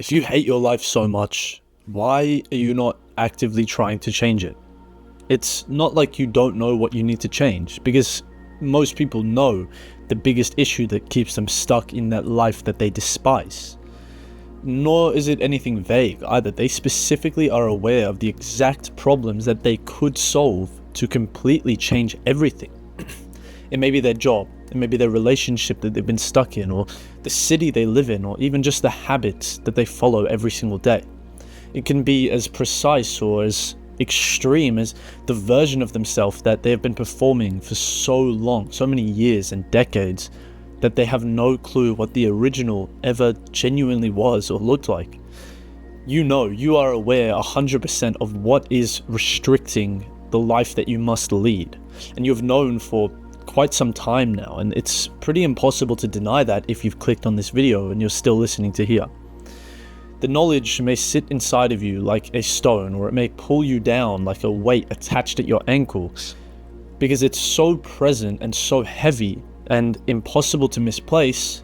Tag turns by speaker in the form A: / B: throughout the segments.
A: If you hate your life so much, why are you not actively trying to change it? It's not like you don't know what you need to change, because most people know the biggest issue that keeps them stuck in that life that they despise. Nor is it anything vague either. They specifically are aware of the exact problems that they could solve to completely change everything. It may be their job, it may be their relationship that they've been stuck in, or the city they live in, or even just the habits that they follow every single day. It can be as precise or as extreme as the version of themselves that they have been performing for so long, so many years and decades, that they have no clue what the original ever genuinely was or looked like. You are aware 100% of what is restricting the life that you must lead. And you've known for quite some time now, and it's pretty impossible to deny that if you've clicked on this video and you're still listening to here. The knowledge may sit inside of you like a stone, or it may pull you down like a weight attached at your ankle, because it's so present and so heavy and impossible to misplace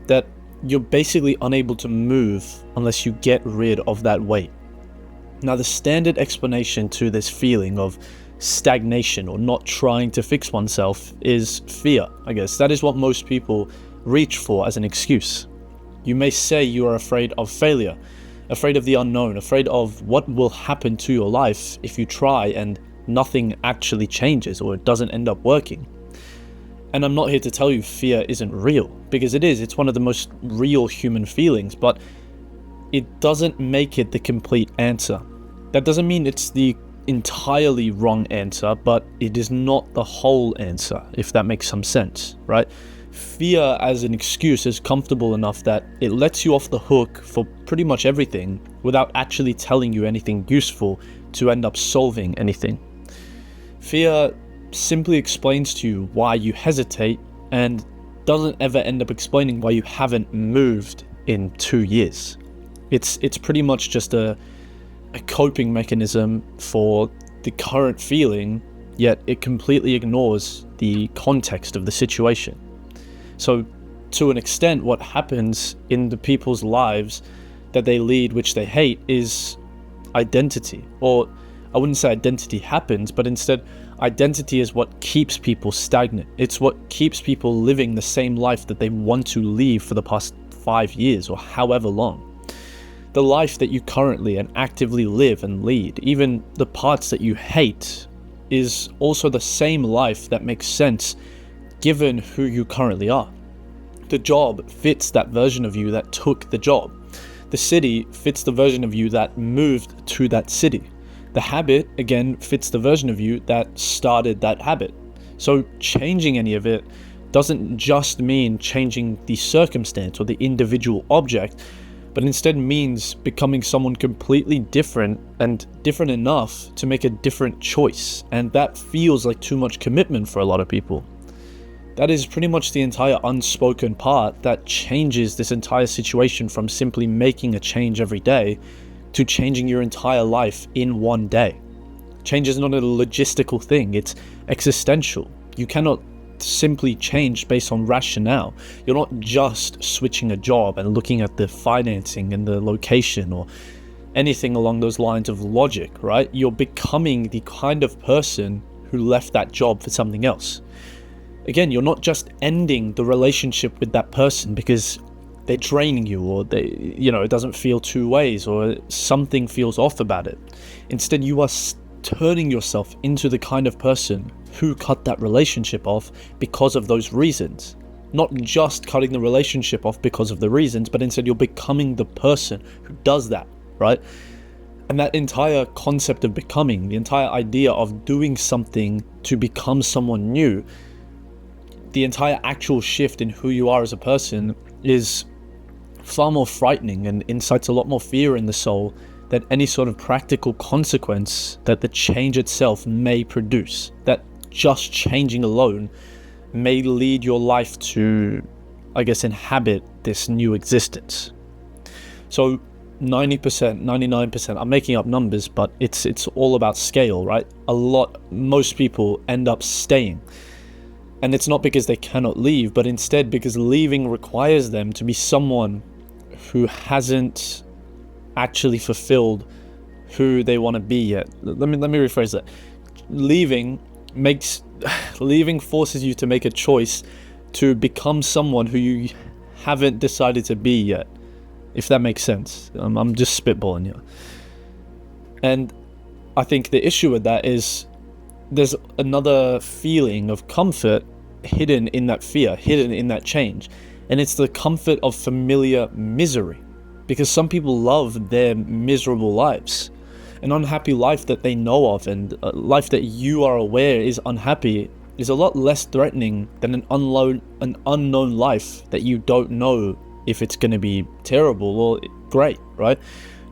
A: that you're basically unable to move unless you get rid of that weight. Now, the standard explanation to this feeling of stagnation or not trying to fix oneself is fear, I guess. That is what most people reach for as an excuse. You may say you are afraid of failure, afraid of the unknown, afraid of what will happen to your life if you try and nothing actually changes or it doesn't end up working. And I'm not here to tell you fear isn't real, because it is. It's one of the most real human feelings, but it doesn't make it the complete answer. That doesn't mean it's the entirely wrong answer, but it is not the whole answer, if that makes some sense, right? Fear as an excuse is comfortable enough that it lets you off the hook for pretty much everything without actually telling you anything useful to end up solving anything. Fear simply explains to you why you hesitate and doesn't ever end up explaining why you haven't moved in 2 years. It's pretty much just a coping mechanism for the current feeling, yet it completely ignores the context of the situation. So, to an extent, what happens in the people's lives that they lead, which they hate, is identity. Or, I wouldn't say identity happens, but instead, identity is what keeps people stagnant. It's what keeps people living the same life that they want to live for the past 5 years or however long. The life that you currently and actively live and lead, even the parts that you hate, is also the same life that makes sense given who you currently are. The job fits that version of you that took the job. The city fits the version of you that moved to that city. The habit, again, fits the version of you that started that habit. So changing any of it doesn't just mean changing the circumstance or the individual object, but instead means becoming someone completely different and different enough to make a different choice. And that feels like too much commitment for a lot of people. That is pretty much the entire unspoken part that changes this entire situation from simply making a change every day to changing your entire life in one day. Change is not a logistical thing, it's existential. You cannot simply change based on rationale. You're not just switching a job and looking at the financing and the location or anything along those lines of logic, right? You're becoming the kind of person who left that job for something else. Again, you're not just ending the relationship with that person because they're draining you, or it doesn't feel two ways, or something feels off about it. Instead, you are turning yourself into the kind of person who cut that relationship off because of those reasons. Not just cutting the relationship off because of the reasons, but instead you're becoming the person who does that, right? And that entire concept of becoming, the entire idea of doing something to become someone new, the entire actual shift in who you are as a person is far more frightening and incites a lot more fear in the soul than any sort of practical consequence that the change itself may produce. That just changing alone may lead your life to, I guess, inhabit this new existence. So 90%, 99%, I'm making up numbers, but it's all about scale, right? Most people end up staying. And it's not because they cannot leave, but instead because leaving requires them to be someone who hasn't actually fulfilled who they want to be yet. Let me rephrase that. Leaving forces you to make a choice to become someone who you haven't decided to be yet, if that makes sense. I'm just spitballing here. And I think the issue with that is there's another feeling of comfort hidden in that fear, hidden in that change. And it's the comfort of familiar misery. Because some people love their miserable lives. An unhappy life that they know of, and a life that you are aware is unhappy, is a lot less threatening than an unknown life that you don't know if it's going to be terrible or great, right?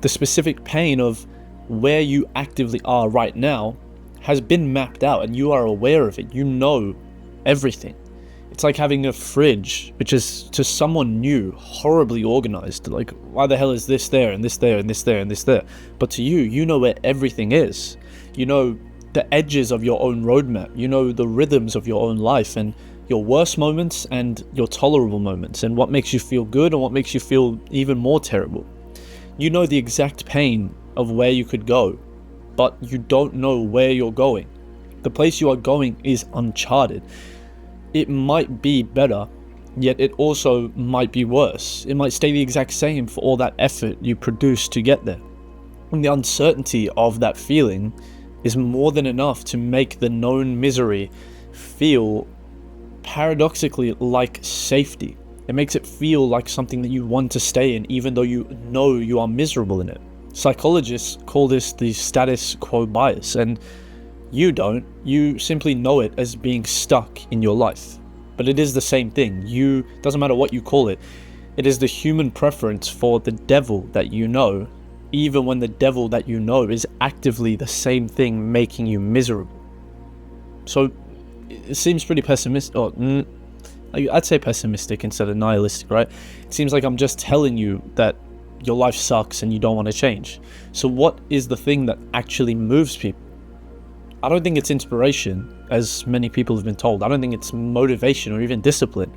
A: The specific pain of where you actively are right now has been mapped out, and you are aware of it. You know everything. It's like having a fridge, which is to someone new, horribly organized. Like, why the hell is this there, and this there, and this there, and this there? But to you, you know where everything is. You know the edges of your own roadmap. You know the rhythms of your own life, and your worst moments and your tolerable moments, and what makes you feel good and what makes you feel even more terrible. You know the exact pain of where you could go, but you don't know where you're going. The place you are going is uncharted. It might be better, yet it also might be worse. It might stay the exact same for all that effort you produced to get there. And the uncertainty of that feeling is more than enough to make the known misery feel paradoxically like safety. It makes it feel like something that you want to stay in, even though you know you are miserable in it. Psychologists call this the status quo bias, and you don't. You simply know it as being stuck in your life. But it is the same thing. Doesn't matter what you call it. It is the human preference for the devil that you know, even when the devil that you know is actively the same thing making you miserable. So it seems pretty pessimistic. I'd say pessimistic instead of nihilistic, right? It seems like I'm just telling you that your life sucks and you don't want to change. So what is the thing that actually moves people? I don't think it's inspiration, as many people have been told. I don't think it's motivation or even discipline.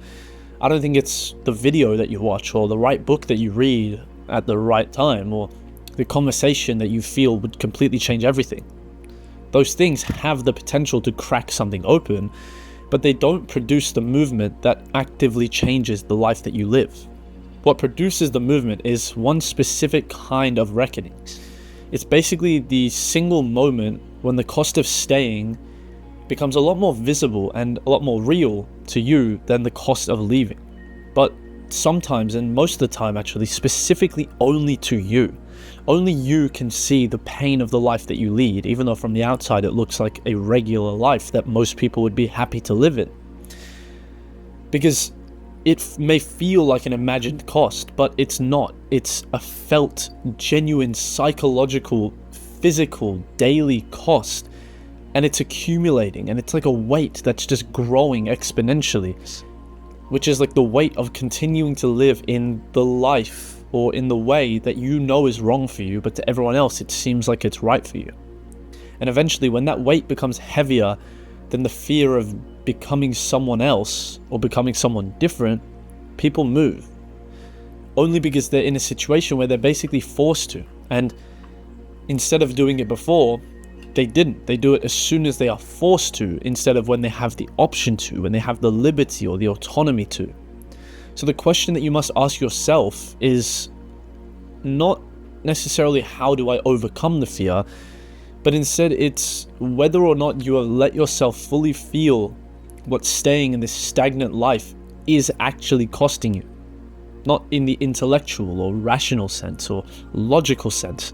A: I don't think it's the video that you watch or the right book that you read at the right time or the conversation that you feel would completely change everything. Those things have the potential to crack something open, but they don't produce the movement that actively changes the life that you live. What produces the movement is one specific kind of reckoning. It's basically the single moment when the cost of staying becomes a lot more visible and a lot more real to you than the cost of leaving. But sometimes, and most of the time actually, specifically only to you. Only you can see the pain of the life that you lead, even though from the outside it looks like a regular life that most people would be happy to live in. Because it may feel like an imagined cost, but it's not. It's a felt, genuine, psychological, physical, daily cost. And it's accumulating, and it's like a weight that's just growing exponentially. Which is like the weight of continuing to live in the life or in the way that you know is wrong for you, but to everyone else it seems like it's right for you. And eventually, when that weight becomes heavier than the fear of becoming someone else or becoming someone different, people move. Only because they're in a situation where they're basically forced to. And instead of doing it before, they didn't. They do it as soon as they are forced to, instead of when they have the option to, when they have the liberty or the autonomy to. So the question that you must ask yourself is not necessarily how do I overcome the fear, but instead it's whether or not you have let yourself fully feel what staying in this stagnant life is actually costing you. Not in the intellectual or rational sense or logical sense.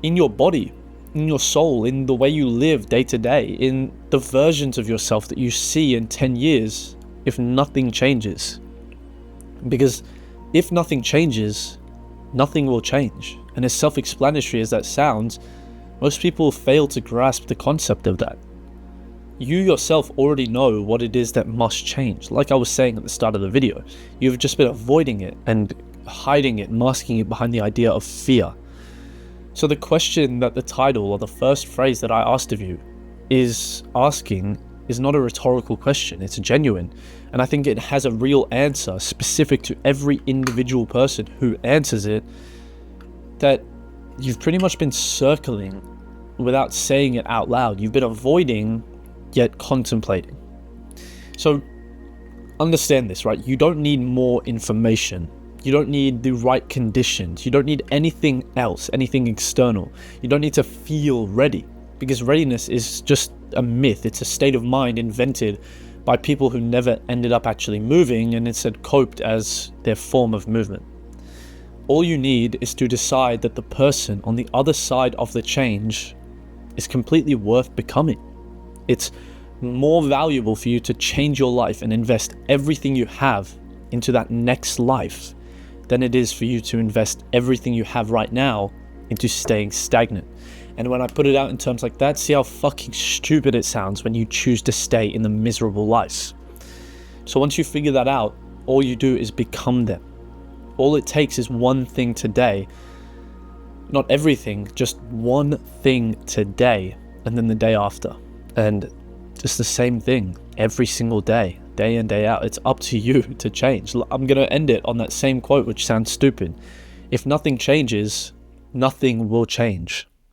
A: In your body, in your soul, in the way you live day to day, in the versions of yourself that you see in 10 years if nothing changes. Because if nothing changes, nothing will change. And as self-explanatory as that sounds, most people fail to grasp the concept of that. You yourself already know what it is that must change. Like I was saying at the start of the video, you've just been avoiding it and hiding it, masking it behind the idea of fear. So the question that the title or the first phrase that I asked of you is asking is not a rhetorical question, it's genuine. And I think it has a real answer specific to every individual person who answers it, that you've pretty much been circling without saying it out loud. You've been avoiding, yet contemplating. So understand this, right? You don't need more information. You don't need the right conditions. You don't need anything else, anything external. You don't need to feel ready, because readiness is just a myth. It's a state of mind invented by people who never ended up actually moving and instead coped as their form of movement. All you need is to decide that the person on the other side of the change is completely worth becoming. It's more valuable for you to change your life and invest everything you have into that next life than it is for you to invest everything you have right now into staying stagnant. And when I put it out in terms like that, see how fucking stupid it sounds when you choose to stay in the miserable life. So once you figure that out, all you do is become them. All it takes is one thing today. Not everything, just one thing today, and then the day after. And just the same thing every single day, day in, day out. It's up to you to change. I'm going to end it on that same quote, which sounds stupid. If nothing changes, nothing will change.